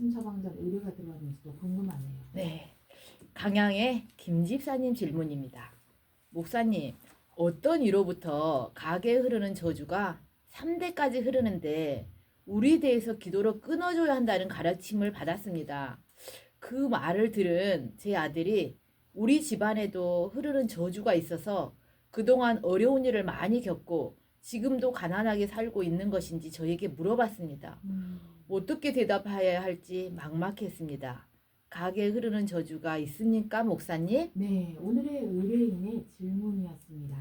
말씀 처방 전 의뢰가 들어왔는지도 궁금하네요. 네, 강양의 김 집사님 질문입니다. 목사님, 어떤 이로부터 가게에 흐르는 저주가 3대까지 흐르는데 우리 대해서 기도로 끊어줘야 한다는 가르침을 받았습니다. 그 말을 들은 제 아들이 우리 집안에도 흐르는 저주가 있어서 그동안 어려운 일을 많이 겪고 지금도 가난하게 살고 있는 것인지 저에게 물어봤습니다. 어떻게 대답해야 할지 막막했습니다. 가게에 흐르는 저주가 있습니까, 목사님? 네, 오늘의 의뢰인의 질문이었습니다.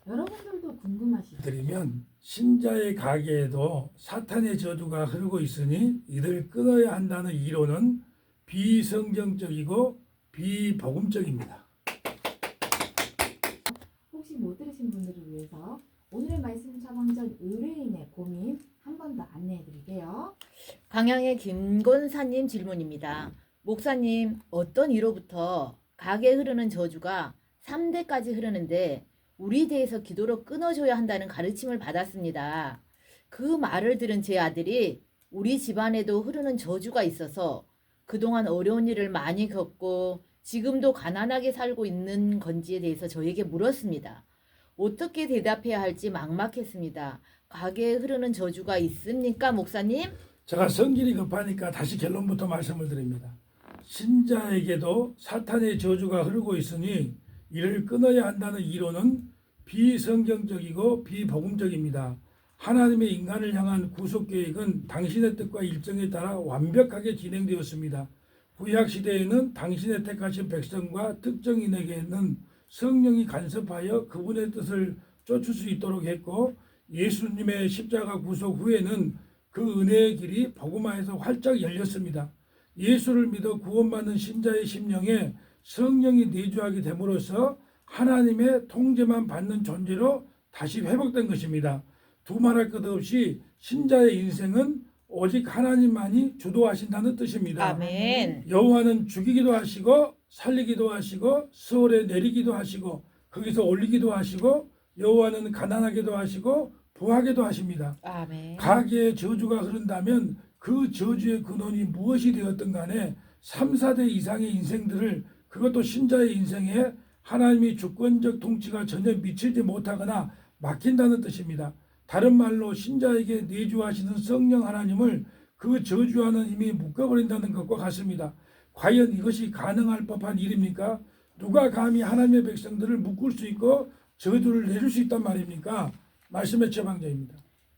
여러분들도 궁금하시죠? 드리면 신자의 가게에도 사탄의 저주가 흐르고 있으니 이를 끊어야 한다는 이론은 비성경적이고 비복음적입니다. 혹시 못 들으신 분들을 위해서 오늘의 말씀 처방 전 의뢰인의 고민 한 번 더 안내해 드릴게요. 강양의 김건사님 질문입니다. 목사님, 어떤 이로부터 가게에 흐르는 저주가 3대까지 흐르는데 우리 대해서 기도로 끊어줘야 한다는 가르침을 받았습니다. 그 말을 들은 제 아들이 우리 집안에도 흐르는 저주가 있어서 그동안 어려운 일을 많이 겪고 지금도 가난하게 살고 있는 건지에 대해서 저에게 물었습니다. 어떻게 대답해야 할지 막막했습니다. 가게에 흐르는 저주가 있습니까, 목사님? 제가 성질이 급하니까 다시 결론부터 말씀을 드립니다. 신자에게도 사탄의 저주가 흐르고 있으니 이를 끊어야 한다는 이론은 비성경적이고 비복음적입니다. 하나님의 인간을 향한 구속 계획은 당신의 뜻과 일정에 따라 완벽하게 진행되었습니다. 구약 시대에는 당신의 택하신 백성과 특정인에게는 성령이 간섭하여 그분의 뜻을 쫓을 수 있도록 했고, 예수님의 십자가 구속 후에는 그 은혜의 길이 복음화에서 활짝 열렸습니다. 예수를 믿어 구원받는 신자의 심령에 성령이 내주하게 됨으로써 하나님의 통제만 받는 존재로 다시 회복된 것입니다. 두말할 것 없이 신자의 인생은 오직 하나님만이 주도하신다는 뜻입니다. 아멘. 여호와는 죽이기도 하시고 살리기도 하시고 수월에 내리기도 하시고 거기서 올리기도 하시고 여호와는 가난하게도 하시고 부하게도 하십니다. 아멘. 가게에 저주가 흐른다면 그 저주의 근원이 무엇이 되었든 간에 3, 4대 이상의 인생들을, 그것도 신자의 인생에 하나님의 주권적 통치가 전혀 미치지 못하거나 막힌다는 뜻입니다. 다른 말로 신자에게 내주하시는 성령 하나님을 그 저주하는 힘이 묶어버린다는 것과 같습니다. 과연 이것이 가능할 법한 일입니까? 누가 감히 하나님의 백성들을 묶을 수 있고 저주를 내줄 수 있단 말입니까? 말씀의 처방자입니다.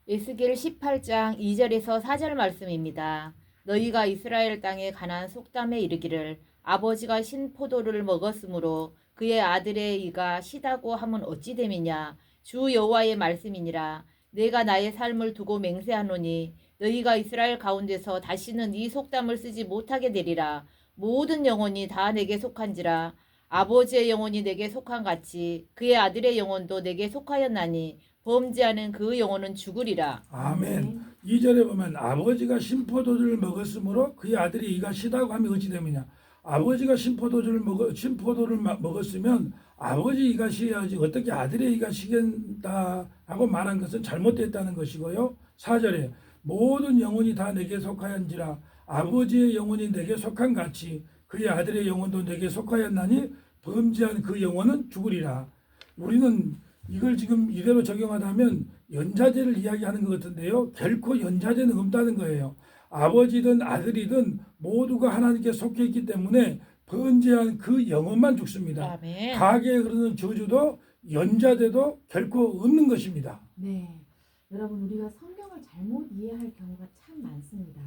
에스겔 18장 2절에서 4절 말씀입니다. 너희가 이스라엘 땅에 관한 속담에 이르기를 아버지가 신 포도를 먹었으므로 그의 아들의 이가 시다고 하면 어찌 됨이냐. 주 여호와의 말씀이니라. 내가 나의 삶을 두고 맹세하노니 너희가 이스라엘 가운데서 다시는 이 속담을 쓰지 못하게 되리라. 모든 영혼이 다 내게 속한지라. 아버지의 영혼이 내게 속한 같이 그의 아들의 영혼도 내게 속하였나니 범죄하는 그 영혼은 죽으리라. 아멘. 2절에 보면 아버지가 신포도주를 먹었으므로 그의 아들이 이가 시다고 하면 어찌 되느냐. 아버지가 신포도를 먹었으면 아버지 이가 시야지 어떻게 아들의 이가 시겠다라고 말한 것은 잘못됐다는 것이고요. 4절에 모든 영혼이 다 내게 속하였는지라. 아버지의 영혼이 내게 속한 같이 그의 아들의 영혼도 내게 속하였나니 범죄한 그 영혼은 죽으리라. 우리는 이걸 지금 이대로 적용하다면 연좌제를 이야기하는 것 같은데요. 결코 연좌제는 없다는 거예요. 아버지든 아들이든 모두가 하나님께 속해 있기 때문에 번제한 그 영혼만 죽습니다. 아멘. 가게에 흐르는 저주도 연좌제도 결코 없는 것입니다. 네, 여러분 우리가 성경을 잘못 이해할 경우가 참 많습니다.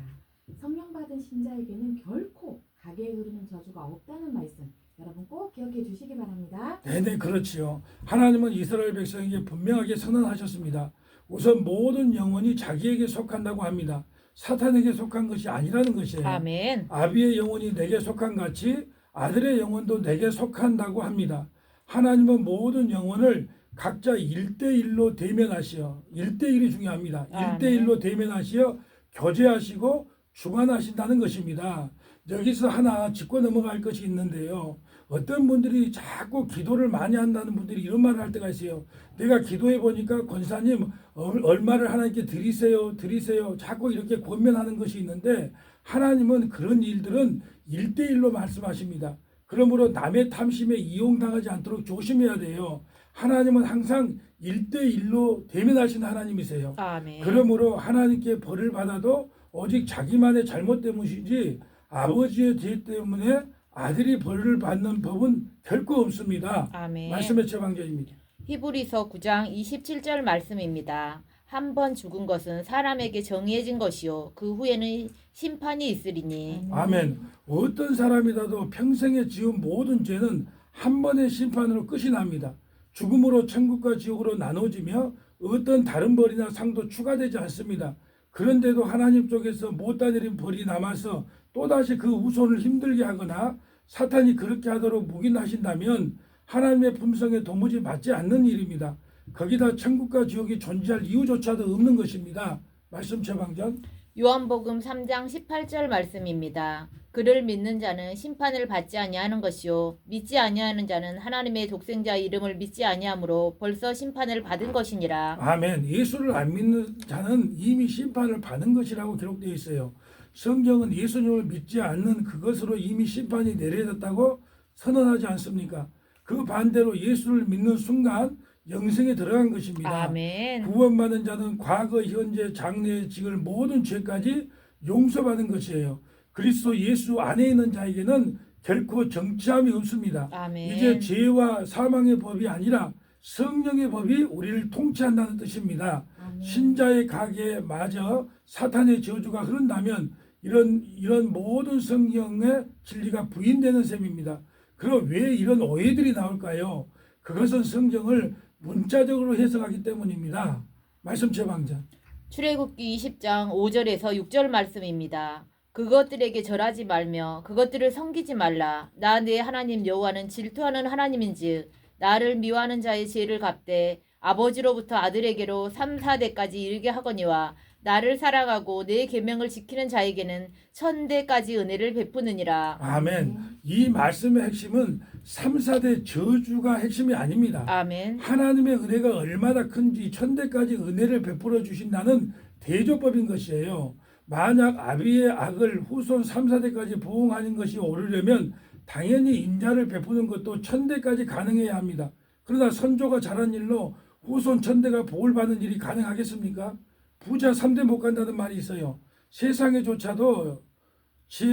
성령 받은 신자에게는 결코 가게에 흐르는 저주가 없다는 말씀 여러분 꼭 기억해 주시기 바랍니다. 네네, 그렇지요. 하나님은 이스라엘 백성에게 분명하게 선언하셨습니다. 우선 모든 영혼이 자기에게 속한다고 합니다. 사탄에게 속한 것이 아니라는 것이에요. 아멘. 아비의 영혼이 내게 속한 같이 아들의 영혼도 내게 속한다고 합니다. 하나님은 모든 영혼을 각자 1대1로 대면하시어, 1대1이 중요합니다. 1대1로 대면하시어 교제하시고 주관하신다는 것입니다. 여기서 하나 짚고 넘어갈 것이 있는데요. 어떤 분들이 자꾸 기도를 많이 한다는 분들이 이런 말을 할 때가 있어요. 내가 기도해 보니까 권사님 얼마를 하나님께 드리세요 자꾸 이렇게 권면하는 것이 있는데, 하나님은 그런 일들은 1대1로 말씀하십니다. 그러므로 남의 탐심에 이용당하지 않도록 조심해야 돼요. 하나님은 항상 1대1로 대면하시는 하나님이세요. 아멘. 그러므로 하나님께 벌을 받아도 오직 자기만의 잘못 때문이지 아버지의 죄 때문에 아들이 벌을 받는 법은 결코 없습니다. 아멘. 말씀의 최방전입니다. 히브리서 9장 27절 말씀입니다. 한 번 죽은 것은 사람에게 정해진 것이요 그 후에는 심판이 있으리니. 아멘. 어떤 사람이라도 평생에 지은 모든 죄는 한 번의 심판으로 끝이 납니다. 죽음으로 천국과 지옥으로 나눠지며 어떤 다른 벌이나 상도 추가되지 않습니다. 그런데도 하나님 쪽에서 못다 내린 벌이 남아서 또다시 그 후손을 힘들게 하거나 사탄이 그렇게 하도록 묵인하신다면 하나님의 품성에 도무지 맞지 않는 일입니다. 거기다 천국과 지옥이 존재할 이유조차도 없는 것입니다. 말씀 최방전. 요한복음 3장 18절 말씀입니다. 그를 믿는 자는 심판을 받지 아니하는 것이요 믿지 아니하는 자는 하나님의 독생자 이름을 믿지 아니하므로 벌써 심판을 받은 것이니라. 아멘. 예수를 안 믿는 자는 이미 심판을 받은 것이라고 기록되어 있어요. 성경은 예수님을 믿지 않는 그것으로 이미 심판이 내려졌다고 선언하지 않습니까? 그 반대로 예수를 믿는 순간 영생에 들어간 것입니다. 아멘. 구원받은 자는 과거, 현재, 장래에 지을 모든 죄까지 용서받은 것이에요. 그리스도 예수 안에 있는 자에게는 결코 정죄함이 없습니다. 아멘. 이제 죄와 사망의 법이 아니라 성령의 법이 우리를 통치한다는 뜻입니다. 아멘. 신자의 가게에 마저 사탄의 저주가 흐른다면 이런 모든 성경의 진리가 부인되는 셈입니다. 그럼 왜 이런 오해들이 나올까요? 그것은 성경을 문자적으로 해석하기 때문입니다. 말씀 최방전. 출애굽기 20장 5절에서 6절 말씀입니다. 그것들에게 절하지 말며 그것들을 섬기지 말라. 나 내 하나님 여호와는 질투하는 하나님인즉 나를 미워하는 자의 죄를 갚되 아버지로부터 아들에게로 3, 4대까지 이르게 하거니와 나를 사랑하고 내 계명을 지키는 자에게는 1000대까지 은혜를 베푸느니라. 아멘. 이 말씀의 핵심은 3, 4대 저주가 핵심이 아닙니다. 아멘. 하나님의 은혜가 얼마나 큰지 1000대까지 은혜를 베풀어 주신다는 대조법인 것이에요. 만약 아비의 악을 후손 3, 4대까지 보응하는 것이 오르려면 당연히 인자를 베푸는 것도 1000대까지 가능해야 합니다. 그러나 선조가 잘한 일로 후손 1000대가 복을 받는 일이 가능하겠습니까? 부자 3대 못 간다는 말이 있어요. 세상에조차도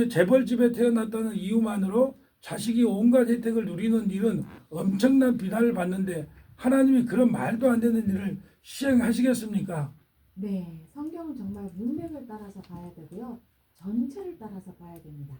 재벌집에 태어났다는 이유만으로 자식이 온갖 혜택을 누리는 일은 엄청난 비난을 받는데 하나님이 그런 말도 안 되는 일을 시행하시겠습니까? 네, 성경은 정말 문맥을 따라서 봐야 되고요. 전체를 따라서 봐야 됩니다.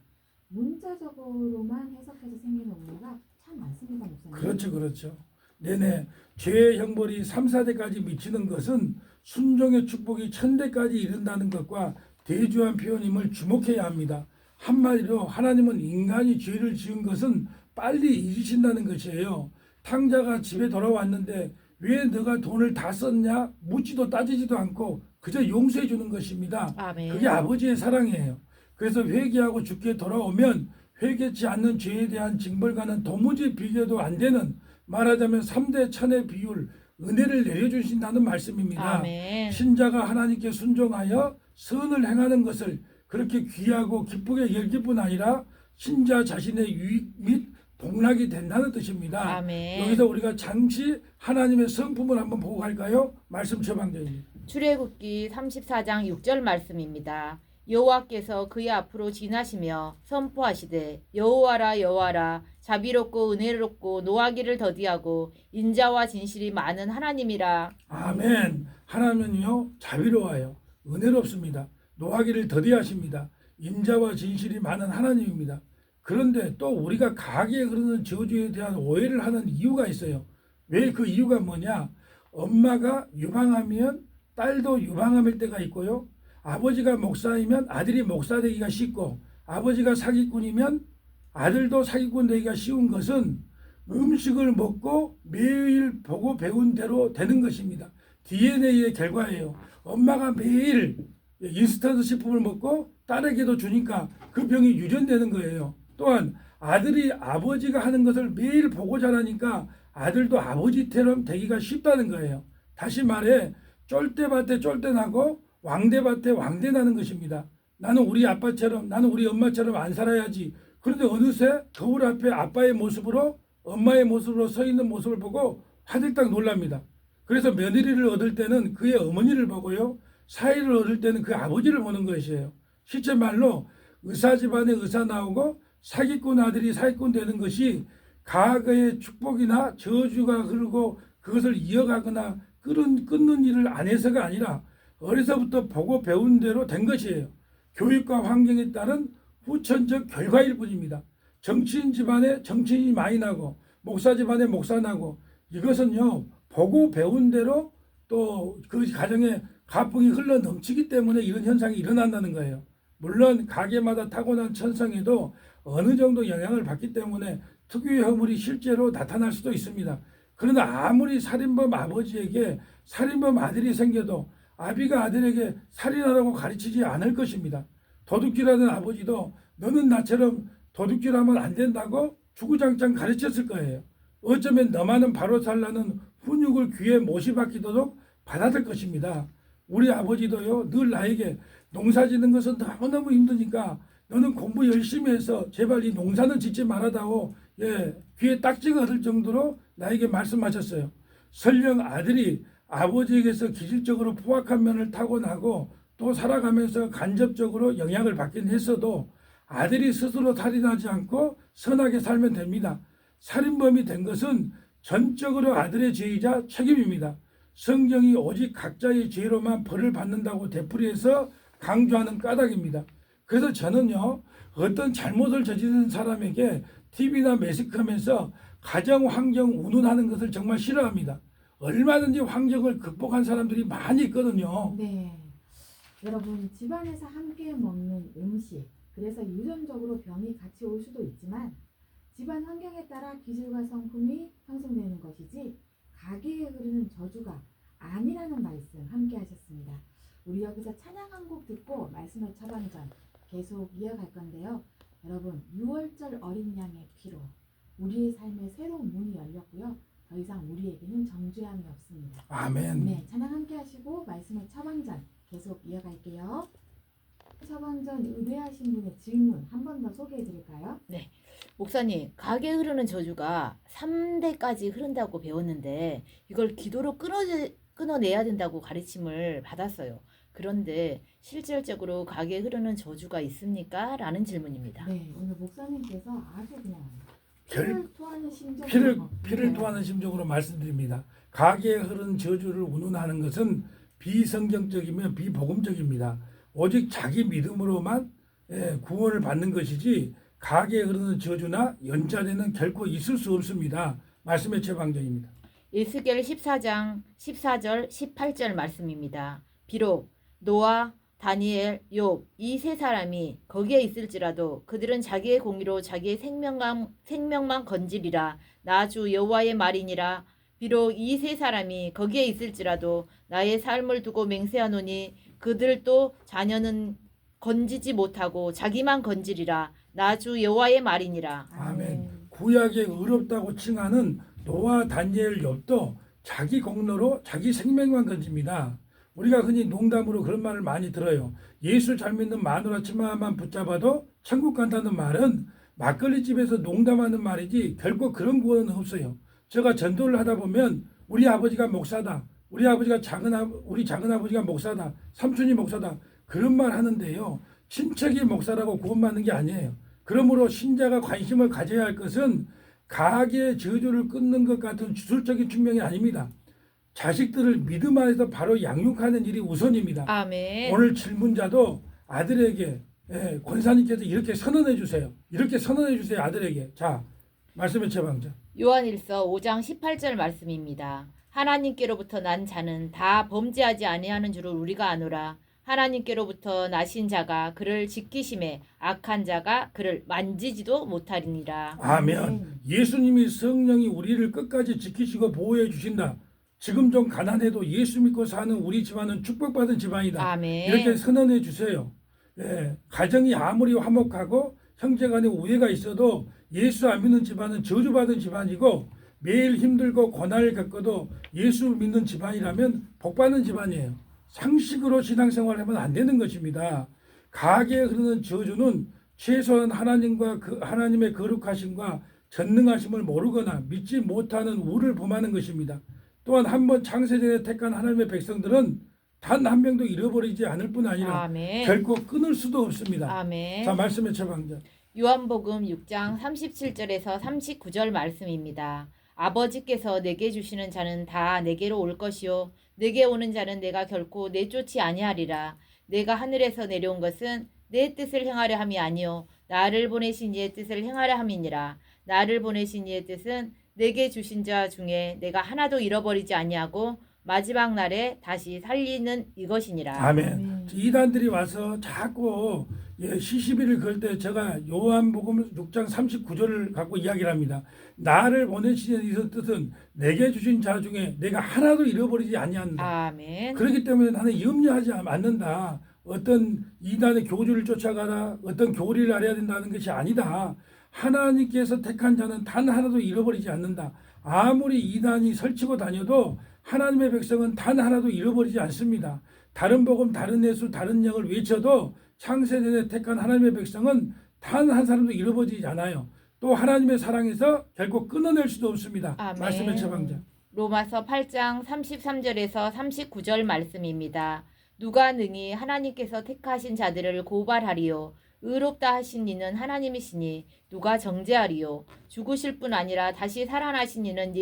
문자적으로만 해석해서 생기는 오해가 참 많습니다, 목사님. 그렇죠, 그렇죠. 네네. 죄의 형벌이 3, 4대까지 미치는 것은 순종의 축복이 1000대까지 이른다는 것과 대조한 표현임을 주목해야 합니다. 한마디로 하나님은 인간이 죄를 지은 것은 빨리 잊으신다는 것이에요. 탕자가 집에 돌아왔는데 왜 너가 돈을 다 썼냐? 묻지도 따지지도 않고 그저 용서해 주는 것입니다. 아멘. 그게 아버지의 사랑이에요. 그래서 회개하고 죽게 돌아오면 회개치 않는 죄에 대한 징벌과는 도무지 비교도 안 되는, 말하자면 3대 천의 비율, 은혜를 내려주신다는 말씀입니다. 아멘. 신자가 하나님께 순종하여 선을 행하는 것을 그렇게 귀하고 기쁘게 여길 뿐 아니라 신자 자신의 유익 및 복락이 된다는 뜻입니다. 아멘. 여기서 우리가 잠시 하나님의 성품을 한번 보고 갈까요? 말씀 처방전입니다. 출애굽기 34장 6절 말씀입니다. 여호와께서 그의 앞으로 지나시며 선포하시되 여호와라 여호와라 자비롭고 은혜롭고 노하기를 더디하고 인자와 진실이 많은 하나님이라. 아멘. 하나님은요 자비로워요. 은혜롭습니다. 노하기를 더디하십니다. 인자와 진실이 많은 하나님입니다. 그런데 또 우리가 가게에 흐르는 저주에 대한 오해를 하는 이유가 있어요. 왜 그 이유가 뭐냐? 엄마가 유방하면 딸도 유방함일 때가 있고요. 아버지가 목사이면 아들이 목사 되기가 쉽고, 아버지가 사기꾼이면 아들도 사기꾼 되기가 쉬운 것은 음식을 먹고 매일 보고 배운 대로 되는 것입니다. DNA의 결과예요. 엄마가 매일 인스턴트 식품을 먹고 딸에게도 주니까 그 병이 유전되는 거예요. 또한 아들이 아버지가 하는 것을 매일 보고 자라니까 아들도 아버지처럼 되기가 쉽다는 거예요. 다시 말해 쫄대밭에 쫄대나고 왕대밭에 왕대나는 것입니다. 나는 우리 아빠처럼, 나는 우리 엄마처럼 안 살아야지. 그런데 어느새 거울 앞에 아빠의 모습으로 엄마의 모습으로 서 있는 모습을 보고 화들짝 놀랍니다. 그래서 며느리를 얻을 때는 그의 어머니를 보고요. 사위를 얻을 때는 그 아버지를 보는 것이에요. 실제 말로 의사 집안에 의사 나오고 사기꾼 아들이 사기꾼 되는 것이 과거의 축복이나 저주가 흐르고 그것을 이어가거나 끊는 일을 안 해서가 아니라 어려서부터 보고 배운 대로 된 것이에요. 교육과 환경에 따른 후천적 결과일 뿐입니다. 정치인 집안에 정치인이 많이 나고 목사 집안에 목사 나고 이것은요 보고 배운 대로 또 그 가정에 가풍이 흘러 넘치기 때문에 이런 현상이 일어난다는 거예요. 물론 가게마다 타고난 천성에도 어느 정도 영향을 받기 때문에 특유의 허물이 실제로 나타날 수도 있습니다. 그러나 아무리 살인범 아버지에게 살인범 아들이 생겨도 아비가 아들에게 살인하라고 가르치지 않을 것입니다. 도둑질하는 아버지도 너는 나처럼 도둑질하면 안 된다고 주구장창 가르쳤을 거예요. 어쩌면 너만은 바로 살라는 훈육을 귀에 못이 박히도록 받아들 것입니다. 우리 아버지도요 늘 나에게 농사 짓는 것은 너무너무 힘드니까 너는 공부 열심히 해서 제발 이 농사는 짓지 말아다오 귀에 딱지가 얻을 정도로 나에게 말씀하셨어요. 설령 아들이 아버지에게서 기질적으로 포악한 면을 타고나고 또 살아가면서 간접적으로 영향을 받긴 했어도 아들이 스스로 살인하지 않고 선하게 살면 됩니다. 살인범이 된 것은 전적으로 아들의 죄이자 책임입니다. 성경이 오직 각자의 죄로만 벌을 받는다고 되풀이해서 강조하는 까닭입니다. 그래서 저는요 어떤 잘못을 저지른 사람에게 TV나 매스컴에서 가정 환경 운운하는 것을 정말 싫어합니다. 얼마든지 환경을 극복한 사람들이 많이 있거든요. 네. 여러분, 집안에서 함께 먹는 음식, 그래서 유전적으로 병이 같이 올 수도 있지만 집안 환경에 따라 기질과 성품이 형성되는 것이지 가게에 흐르는 저주가 아니라는 말씀 함께 하셨습니다. 우리 여기서 찬양 한 곡 듣고 말씀의 처방전 계속 이어갈 건데요. 여러분, 6월절 어린 양의 피로 우리의 삶에 새로운 문이 열렸고요. 더 이상 우리에게는 정죄함이 없습니다. 아멘. 네, 찬양 함께 하시고 말씀의 처방전 계속 이어갈게요. 처방전 의뢰하신 분의 질문 한 번 더 소개해 드릴까요? 목사님, 가게에 흐르는 저주가 3대까지 흐른다고 배웠는데 이걸 기도로 끊어내야 된다고 가르침을 받았어요. 그런데 실질적으로 가게에 흐르는 저주가 있습니까? 라는 질문입니다. 네, 오늘 목사님께서 아주 그냥 결- 피를 토하는 심정으로 피를 토하는 심정으로 말씀드립니다. 가게에 흐르는 저주를 운운하는 것은 비성경적이며 비복음적입니다. 오직 자기 믿음으로만 구원을 받는 것이지 가게에 흐르는 저주나 연자되는 결코 있을 수 없습니다. 말씀의 최방전입니다. 에스겔 14장 14절 18절 말씀입니다. 비록 노아, 다니엘, 욥 이 세 사람이 거기에 있을지라도 그들은 자기의 공의로 자기의 생명만 건지리라. 나 주 여호와의 말이니라. 비록 이 세 사람이 거기에 있을지라도 나의 삶을 두고 맹세하노니 그들도 자녀는 건지지 못하고 자기만 건지리라. 나 주 여호와의 말이니라. 아멘. 구약에 의롭다고 칭하는 노아, 다니엘, 욥도 자기 공로로 자기 생명만 건집니다. 우리가 흔히 농담으로 그런 말을 많이 들어요. 예수 잘 믿는 마누라 치마만 붙잡아도 천국 간다는 말은 막걸리집에서 농담하는 말이지 결코 그런 구원은 없어요. 제가 전도를 하다 보면 우리 아버지가 목사다. 우리 작은 아버지가 목사다. 삼촌이 목사다. 그런 말 하는데요. 친척이 목사라고 구원받는 게 아니에요. 그러므로 신자가 관심을 가져야 할 것은 가게의 저주를 끊는 것 같은 주술적인 측면이 아닙니다. 자식들을 믿음 안에서 바로 양육하는 일이 우선입니다. 아멘. 오늘 질문자도 아들에게 권사님께서 이렇게 선언해 주세요. 이렇게 선언해 주세요. 아들에게. 자, 말씀의 최방자. 요한일서 5장 18절 말씀입니다. 하나님께로부터 난 자는 다 범죄하지 아니하는 줄을 우리가 아노라. 하나님께로부터 나신 자가 그를 지키심에 악한 자가 그를 만지지도 못하리니라. 아멘. 예수님이 성령이 우리를 끝까지 지키시고 보호해 주신다. 지금 좀 가난해도 예수 믿고 사는 우리 집안은 축복받은 집안이다. 아멘. 이렇게 선언해 주세요. 가정이 아무리 화목하고 형제간에 우애가 있어도 예수 안 믿는 집안은 저주받은 집안이고 매일 힘들고 고난을 겪어도 예수 믿는 집안이라면 복받는 집안이에요. 상식으로 신앙생활을 하면 안 되는 것입니다. 가게에 흐르는 저주는 최소한 하나님과 하나님의 거룩하심과 전능하심을 모르거나 믿지 못하는 우를 범하는 것입니다. 또한 한번 창세전에 택한 하나님의 백성들은 단 한 명도 잃어버리지 않을 뿐 아니라 아멘. 결코 끊을 수도 없습니다. 아멘. 자, 말씀의 처방전. 요한복음 6장 37절에서 39절 말씀입니다. 아버지께서 내게 주시는 자는 다 내게로 올 것이요 내게 오는 자는 내가 결코 내쫓지 아니하리라. 내가 하늘에서 내려온 것은 내 뜻을 행하려 함이 아니요 나를 보내신 이의 뜻을 행하려 함이니라. 나를 보내신 이의 뜻은 내게 주신 자 중에 내가 하나도 잃어버리지 아니하고 마지막 날에 다시 살리는 이것이니라. 아멘. 이단들이 와서 자꾸 시시비를 걸 때 제가 요한복음 6장 39절을 갖고 이야기를 합니다. 나를 보내신 이의 뜻은 내게 주신 자 중에 내가 하나도 잃어버리지 아니한다. 아멘. 그렇기 때문에 나는 염려하지 않는다. 어떤 이단의 교주를 쫓아가라, 어떤 교리를 알아야 된다는 것이 아니다. 하나님께서 택한 자는 단 하나도 잃어버리지 않는다. 아무리 이단이 설치고 다녀도 하나님의 백성은 단 하나도 잃어버리지 않습니다. 다른 복음, 다른 예수, 다른 영을 외쳐도 창세전에 택한 하나님의 백성은 단 한 사람도 잃어버리지 않아요. 또 하나님의 사랑에서 결코 끊어낼 수도 없습니다. 아멘. 말씀의 처방전. 로마서 8장 33절에서 39절 말씀입니다. 누가 능히 하나님께서 택하신 자들을 고발하리요 의롭다 하신 이는 하나님이시니 누가 정죄하리요 죽으실 뿐 아니라 다시 살아나신 이는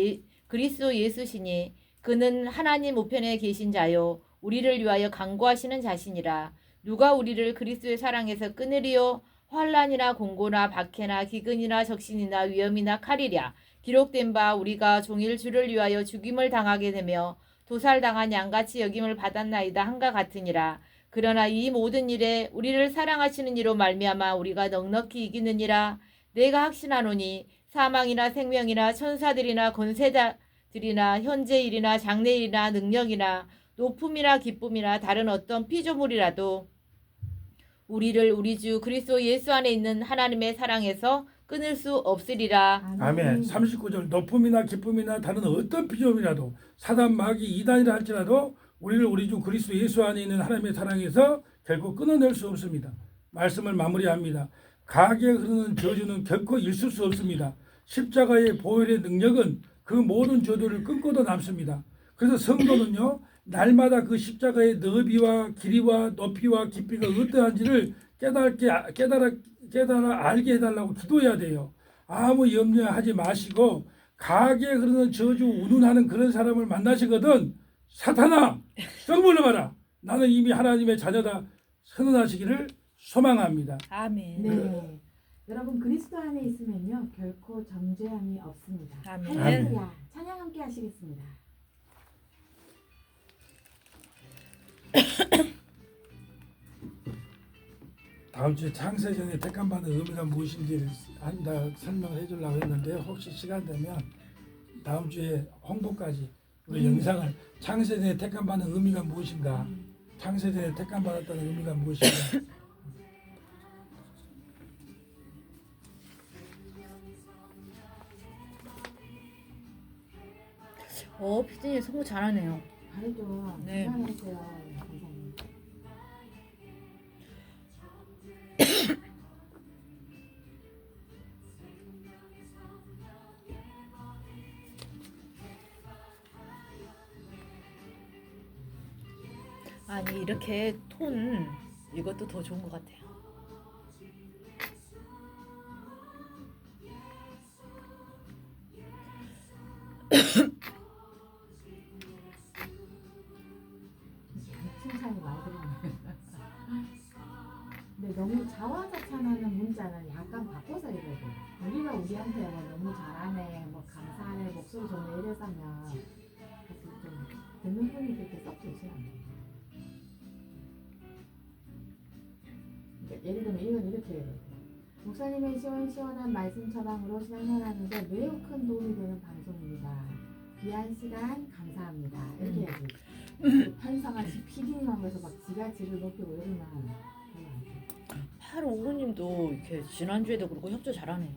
그리스도 예수시니 그는 하나님 우편에 계신 자요 우리를 위하여 간구하시는 자시니라. 누가 우리를 그리스도의 사랑에서 끊으리요 환난이나 공고나 박해나 기근이나 적신이나 위험이나 칼이랴. 기록된 바 우리가 종일 주를 위하여 죽임을 당하게 되며 도살당한 양같이 여김을 받았나이다 한가 같으니라. 그러나 이 모든 일에 우리를 사랑하시는 이로 말미암아 우리가 넉넉히 이기느니라. 내가 확신하노니 사망이나 생명이나 천사들이나 권세자들이나 현재일이나 장래일이나 능력이나 높음이나 기쁨이나 다른 어떤 피조물이라도 우리를 우리 주 그리스도 예수 안에 있는 하나님의 사랑에서 끊을 수 없으리라. 아멘. 39절. 높음이나 기쁨이나 다른 어떤 피조물이라도 사단 마귀 이단이라 할지라도 우리를 우리 주 그리스도 예수 안에 있는 하나님의 사랑에서 결코 끊어낼 수 없습니다. 말씀을 마무리합니다. 가게에 흐르는 저주는 결코 있을 수 없습니다. 십자가의 보혈의 능력은 그 모든 저주를 끊고도 남습니다. 그래서 성도는요 날마다 그 십자가의 너비와 길이와 높이와 깊이가 어떠한지를 깨달아 알게 해달라고 기도해야 돼요. 아무 염려하지 마시고 가게에 흐르는 저주 운운하는 그런 사람을 만나시거든 사탄아 썩 물러가라. 나는 이미 하나님의 자녀다 선언하시기를 소망합니다. 아멘. 네. 여러분 그리스도 안에 있으면요 결코 정죄함이 없습니다. 아멘. 할렐루야. 찬양 함께 하시겠습니다. 다음 주에 창세전에 택함받는 의미가 무엇인지를 설명을 해주려고 했는데 혹시 시간 되면 다음 주에 홍보까지 우리 영상을 창세전에 택함받는 의미가 무엇인가 창세전에 택함받았다는 의미가 무엇인가 피디님 성우 잘하네요. 잘했죠. 네. 잘했어요. 감사합니다. 아니 이렇게 톤 이것도 더 좋은 것 같아요. 칭찬이 많이 들리네요. 근데 너무 자화자찬하는 문자는 약간 바꿔서 읽어야 돼요. 우리가 우리한테 뭐 너무 잘하네, 뭐 감사하네, 목소리 좋네 이래서면 사실 좀 듣는 분이 그렇게 썩 좋지 않아요. 그러니까 예를 들면 이건 이렇게 해야 돼요. 목사님의 시원시원한 말씀 처방으로 신앙생활하는데 매우 큰 도움이 되는 방송입니다. 귀한 시간 감사합니다. 이렇게 해야지. 편성하신 PD님 하면서 막 지가 지를 높이고 이러면 별로 안 돼. 85님도 이렇게 지난주에도 그렇고 협조 잘하네요.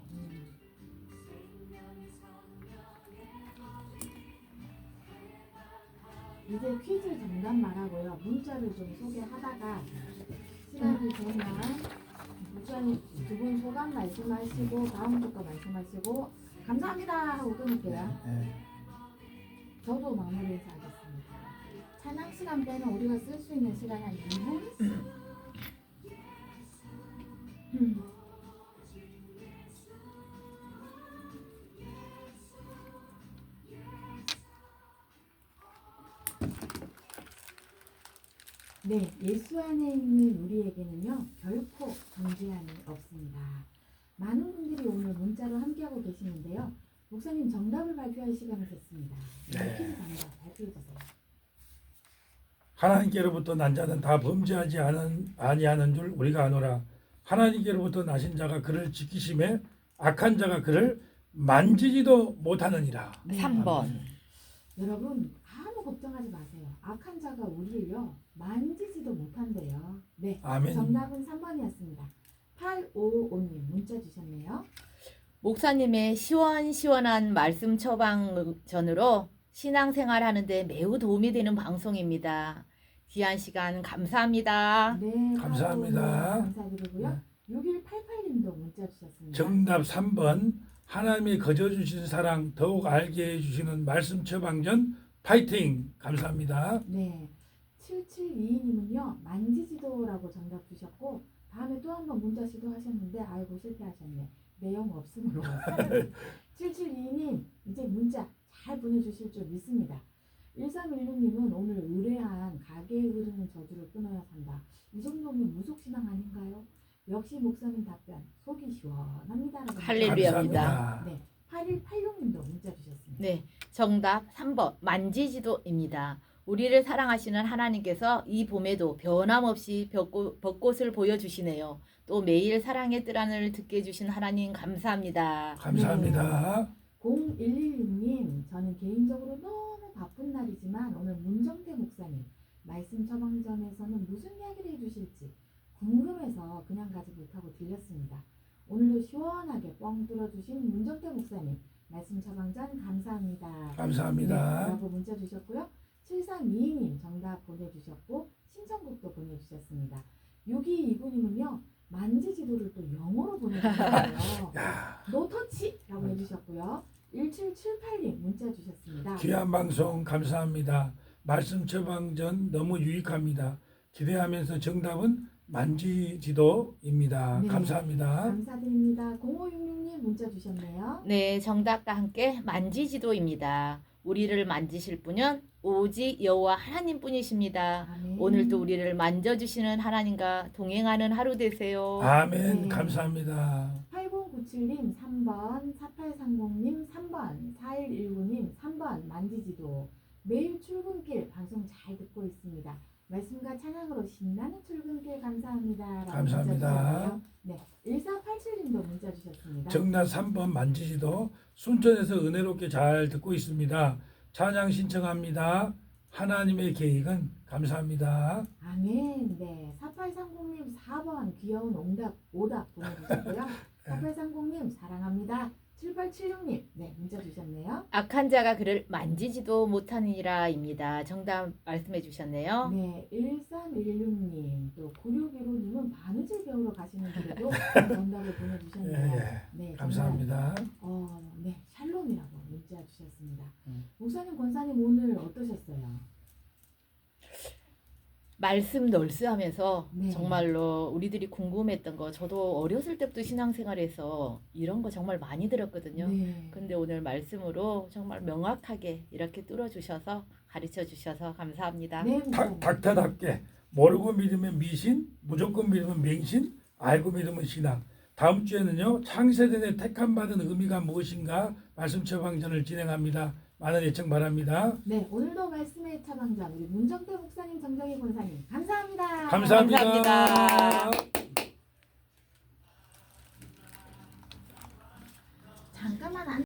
이제 퀴즈 정답 말하고요. 문자를 좀 소개하다가 시간이 되면 목사님 두 분 소감 말씀하시고 다음 주거 말씀하시고 감사합니다 하고 끊을게요. 네. 저도 마무리 인사하겠습니다. 찬양 시간 빼는 우리가 쓸 수 있는 시간이 한 2분? 네, 예수 안에 있는 우리에게는요 결코 존재함이 없습니다. 많은 분들이 오늘 문자로 함께하고 계시는데요. 목사님 정답을 발표할 시간이 됐습니다. 네. 정답 발표해 주세요. 하나님께로부터 난 자는 다 범죄하지 아니하는 줄 우리가 아노라. 하나님께로부터 나신 자가 그를 지키심에 악한 자가 그를 만지지도 못하느니라. 네. 3번. 여러분 아무 걱정하지 마세요. 악한 자가 우리를요 만지지도 못한대요. 네, 아멘. 정답은 3번이었습니다. 8555님 문자 주셨네요. 목사님의 시원시원한 말씀 처방전으로 신앙생활 하는데 매우 도움이 되는 방송입니다. 귀한 시간 감사합니다. 네, 감사합니다. 8555님 감사드리고요. 6188님도 문자 주셨습니다. 정답 3번. 하나님이 거저 주신 사랑 더욱 알게 해주시는 말씀 처방전 파이팅. 감사합니다. 네, 7722님은요 만지지도라고 정답 주셨고 다음에 또 한 번 문자 시도하셨는데 아이고 실패하셨네. 내용 없음으로. 7722님 이제 문자 잘 보내주실 줄 믿습니다. 1316님은 오늘 의뢰한 가게에 흐르는 저주를 끊어야 산다. 이 정도면 무속신앙 아닌가요? 역시 목사님 답변 속이 시원합니다. 할렐루야입니다. 감사합니다. 네, 8186님도 문자 주셨습니다. 네, 정답 3번 만지지도입니다. 우리를 사랑하시는 하나님께서 이 봄에도 변함없이 벚꽃을 보여주시네요. 또 매일 사랑의 뜰안을 듣게 해주신 하나님 감사합니다. 감사합니다. 0116님 저는 개인적으로 너무 바쁜 날이지만 오늘 문정태 목사님 말씀 처방전에서는 무슨 이야기를 해주실지 궁금해서 그냥 가지 못하고 들렸습니다. 오늘도 시원하게 뻥 뚫어주신 문정태 목사님 말씀 처방전 감사합니다. 감사합니다. 네, 라고 문자 주셨고요. 7322님 정답 보내주셨고 신청곡도 보내주셨습니다. 6229님은요 만지지도를 또 영어로 보내주셨어요. 노터치라고 해주셨고요. 1778님 문자 주셨습니다. 귀한 방송 감사합니다. 말씀 처방전 너무 유익합니다. 기대하면서 정답은 만지지도입니다. 네. 감사합니다. 감사드립니다. 0566님 문자 주셨네요. 네, 정답과 함께 만지지도입니다. 우리를 만지실 분은 오직 여호와 하나님뿐이십니다. 아멘. 오늘도 우리를 만져주시는 하나님과 동행하는 하루 되세요. 아멘. 네. 감사합니다. 8097님 3번, 4830님 3번, 4119님 3번 만지지도 매일 출근길 방송 잘 듣고 있습니다. 말씀과 찬양으로 신나는 출근길 감사합니다. 감사합니다. 네, 1487님도 문자 주셨습니다. 정답 3번 만지지도 순천에서 은혜롭게 잘 듣고 있습니다. 찬양 신청합니다. 하나님의 계획은 감사합니다. 아멘. 네, 4830님 4번 귀여운 오답 보내주셨고요. 4830님 사랑합니다. 7876님 네 문자 주셨네요. 악한 자가 그를 만지지도 못하니라입니다. 정답 말씀해 주셨네요. 네, 1316님 또 9615님은 바느질 배우러 가시는 길에도 정답을 보내주셨네요. 네, 감사합니다. 네, 샬롬이라고 문자 주셨습니다. 목사님, 권사님 오늘 어떠셨어요? 말씀 널스하면서 네. 정말로 우리들이 궁금했던 거 저도 어렸을 때부터 신앙생활에서 이런 거 정말 많이 들었거든요. 네. 근데 오늘 말씀으로 정말 명확하게 이렇게 뚫어주셔서 가르쳐 주셔서 감사합니다. 네, 목사님. 닥터답게 모르고 믿으면 미신, 무조건 믿으면 맹신, 알고 믿으면 신앙. 다음 주에는요 창세전에 택함 받은 의미가 무엇인가 말씀 처방전을 진행합니다. 많은 애청 바랍니다. 네, 오늘도 말씀의 처방전 우리 문정태 목사님, 정정희 권사님 감사합니다. 감사합니다. 감사합니다.